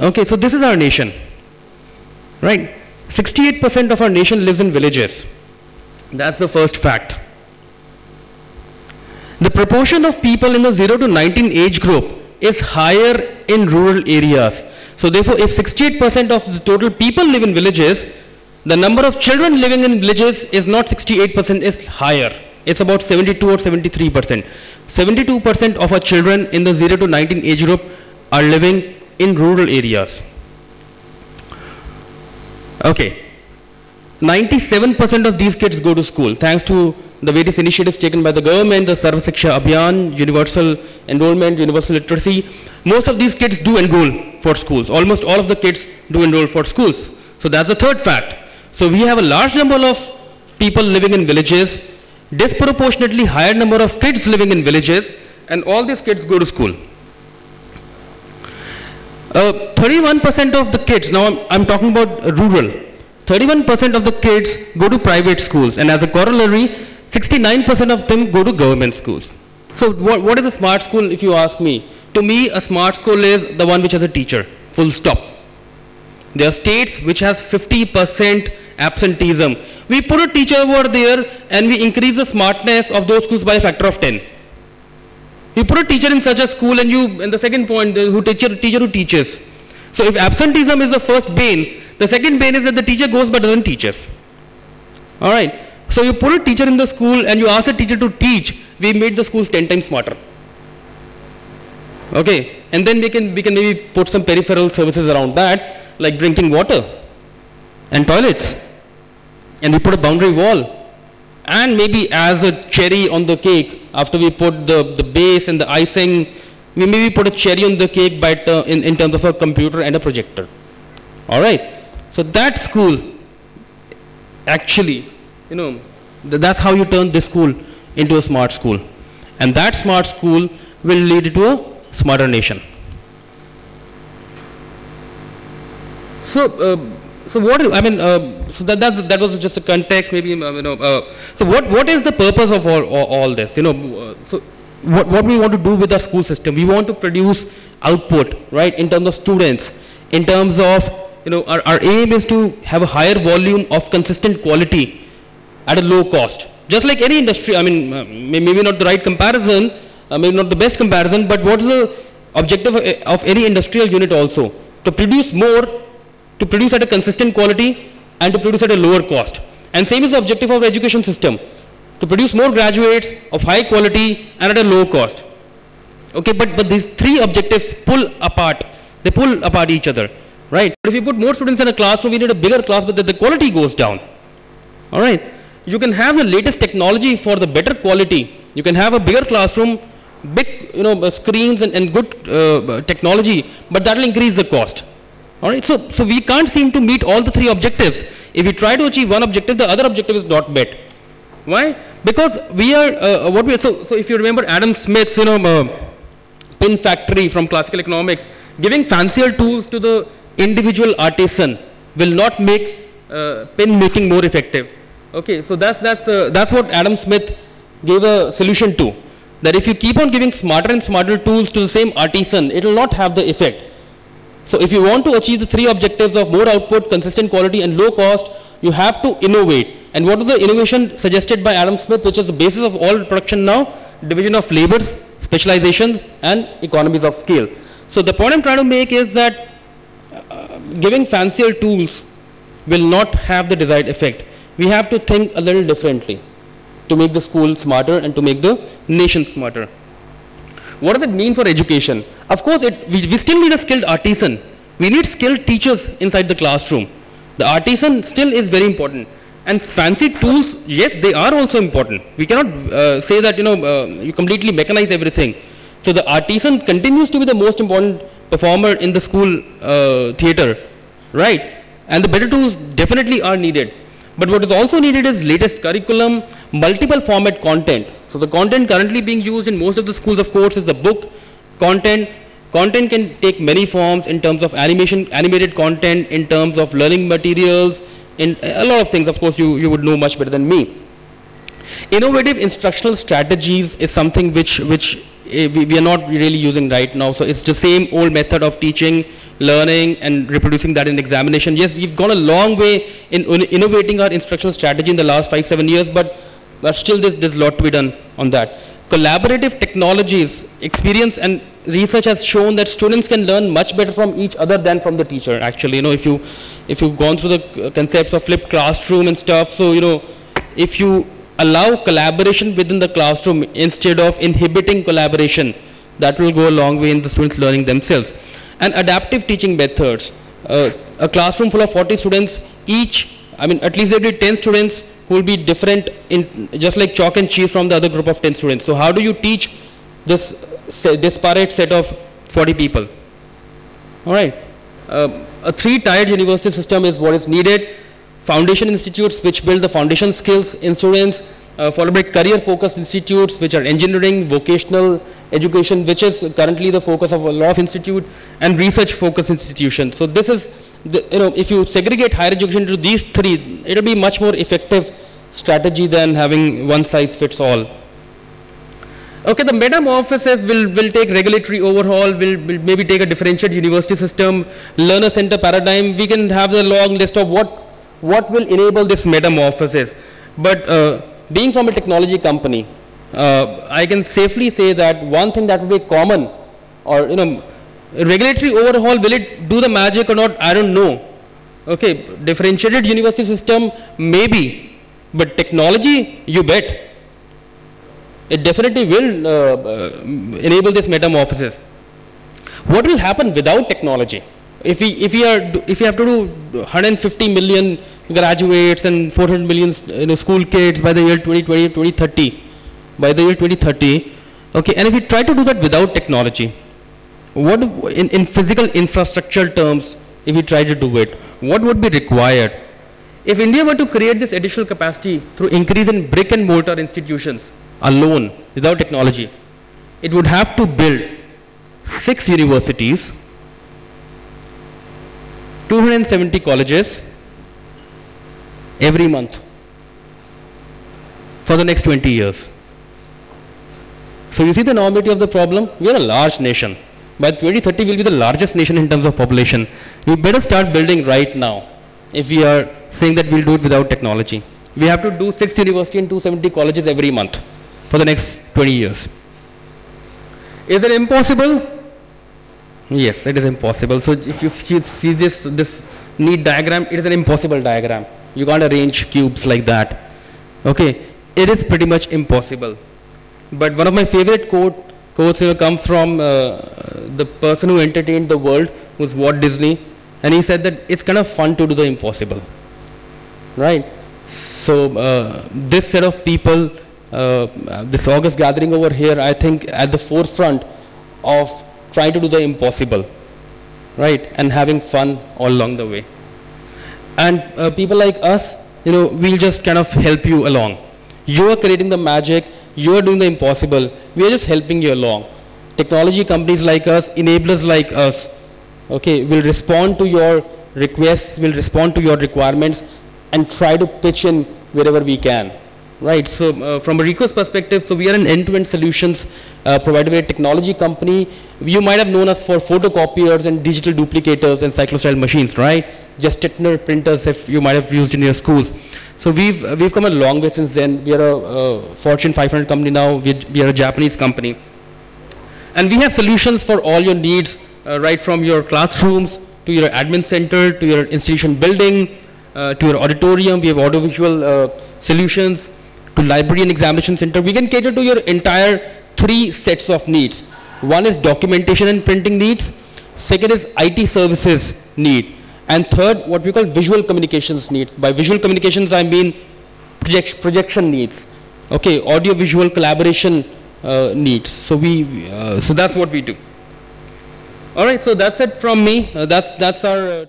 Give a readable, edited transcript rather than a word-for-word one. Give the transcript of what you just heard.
Okay, so this is our nation, right? 68% of our nation lives in villages. That's the first fact. The proportion of people in the 0 to 19 age group is higher in rural areas. So therefore, if 68% of the total people live in villages, the number of children living in villages is not 68%, is higher. It's about 72 or 73%. 72% of our children in the 0 to 19 age group are living in rural areas. Okay. 97% of these kids go to school thanks to the various initiatives taken by the government, the Sarva Shiksha Abhiyan, universal enrollment, universal literacy. Most of these kids do enroll for schools. Almost all of the kids do enroll for schools. So that's the third fact. So we have a large number of people living in villages, disproportionately higher number of kids living in villages, and all these kids go to school. 31% of the kids, now I'm talking about rural, 31% of the kids go to private schools, and as a corollary, 69% of them go to government schools. So what is a smart school, if you ask me? To me, a smart school is the one which has a teacher, full stop. There are states which has 50% absenteeism. We put a teacher over there and we increase the smartness of those schools by a factor of 10. You put a teacher in such a school and the second point, teacher who teaches. So if absenteeism is the first bane, the second bane is that the teacher goes but doesn't teach us. Alright. So you put a teacher in the school and you ask the teacher to teach, we made the schools 10 times smarter. Okay. And then we can maybe put some peripheral services around that, like drinking water and toilets. And we put a boundary wall. And maybe as a cherry on the cake, after we put the base and the icing, we maybe put a cherry on the cake by in terms of a computer and a projector. Alright. So that school, actually, that's how you turn this school into a smart school. And that smart school will lead to a smarter nation. So what I mean, so that was just a context, maybe so what is the purpose of all this? So what we want to do with our school system? We want to produce output, right? In terms of students, in terms of our aim is to have a higher volume of consistent quality at a low cost. Just like any industry, I mean, maybe not the right comparison, maybe not the best comparison, but what is the objective of any industrial unit also? To produce more, to produce at a consistent quality, and to produce at a lower cost. And same is the objective of the education system, to produce more graduates of high quality and at a low cost. Okay, but these three objectives pull apart. They pull apart each other, right? But if you put more students in a classroom, we need a bigger class, but the quality goes down. All right. You can have the latest technology for the better quality. You can have a bigger classroom, big screens and good technology, but that will increase the cost. All right. So we can't seem to meet all the three objectives. If we try to achieve one objective, the other objective is not met. Why? Because we are so if you remember Adam Smith's pin factory from classical economics, giving fancier tools to the individual artisan will not make pin making more effective. Okay, so that's what Adam Smith gave a solution to. That if you keep on giving smarter and smarter tools to the same artisan, it will not have the effect. So if you want to achieve the three objectives of more output, consistent quality and low cost, you have to innovate. And what is the innovation suggested by Adam Smith, which is the basis of all production now? Division of labors, specialization and economies of scale. So the point I'm trying to make is that giving fancier tools will not have the desired effect. We have to think a little differently to make the school smarter and to make the nation smarter. What does it mean for education? Of course, we still need a skilled artisan. We need skilled teachers inside the classroom. The artisan still is very important. And fancy tools, yes, they are also important. We cannot say that you completely mechanize everything. So the artisan continues to be the most important performer in the school theater, right? And the better tools definitely are needed. But what is also needed is latest curriculum, multiple format content. So the content currently being used in most of the schools, of course, is the book content. Content can take many forms in terms of animated content, in terms of learning materials, in a lot of things. Of course, you would know much better than me. Innovative instructional strategies is something which we are not really using right now. So it's the same old method of teaching, learning and reproducing that in examination. Yes, we've gone a long way in innovating our instructional strategy in the last 5-7 years, but still there's a lot to be done on that. Collaborative technologies, experience and research has shown that students can learn much better from each other than from the teacher. Actually, if you've gone through the concepts of flipped classroom and stuff, so if you allow collaboration within the classroom instead of inhibiting collaboration, that will go a long way in the students learning themselves. And adaptive teaching methods. A classroom full of 40 students, at least there will be 10 students who will be different, just like chalk and cheese from the other group of 10 students. So how do you teach this disparate set of 40 people? All right. A 3-tiered university system is what is needed. Foundation institutes which build the foundation skills in students, followed by career-focused institutes which are engineering, vocational education, which is currently the focus of a lot of institutes, and research-focused institutions. So this is, if you segregate higher education into these 3, it will be much more effective strategy than having one-size-fits-all. Okay, the metamorphosis will take regulatory overhaul, will maybe take a differentiated university system, learner center paradigm. We can have the long list of what will enable this metamorphosis. But being from a technology company, I can safely say that one thing that will be common, or regulatory overhaul, will it do the magic or not? I don't know. Okay, differentiated university system, maybe, but technology, you bet. It definitely will enable this metamorphosis. What will happen without technology? If we have to do 150 million graduates and 400 million school kids by the year 2020, 2030, by the year 2030, okay, and if we try to do that without technology, what in physical infrastructure terms, if we try to do it, what would be required? If India were to create this additional capacity through increase in brick and mortar institutions alone, without technology, it would have to build 6 universities, 270 colleges every month for the next 20 years. So you see the enormity of the problem? We are a large nation. By 2030, we will be the largest nation in terms of population. We better start building right now if we are saying that we'll do it without technology. We have to do 6 universities and 270 colleges every month for the next 20 years. Is it impossible? Yes, it is impossible. So if you see this neat diagram, it is an impossible diagram. You can't arrange cubes like that. Okay, it is pretty much impossible. But one of my favorite quotes here come from the person who entertained the world, who's Walt Disney, and he said that it's kind of fun to do the impossible, right? So this set of people, this August gathering over here, I think at the forefront of trying to do the impossible, right, and having fun all along the way. And people like us, we'll just kind of help you along. You are creating the magic, you are doing the impossible, we are just helping you along. Technology companies like us, enablers like us, okay, will respond to your requests, will respond to your requirements, and try to pitch in wherever we can. Right, so from a Rico's perspective, so we are an end-to-end solutions provided by a technology company. You might have known us for photocopiers and digital duplicators and cyclostyle machines, right? Just Tetner printers, if you might have used in your schools. So we've come a long way since then. We are a Fortune 500 company now. We are a Japanese company, and we have solutions for all your needs, right from your classrooms to your admin center to your institution building to your auditorium. We have audiovisual solutions. To library and examination center, we can cater to your entire 3 sets of needs. One is documentation and printing needs. Second is IT services need. And third, what we call visual communications needs. By visual communications, I mean projection needs. Okay, audio visual collaboration needs. So so that's what we do. All right, so that's it from me. That's our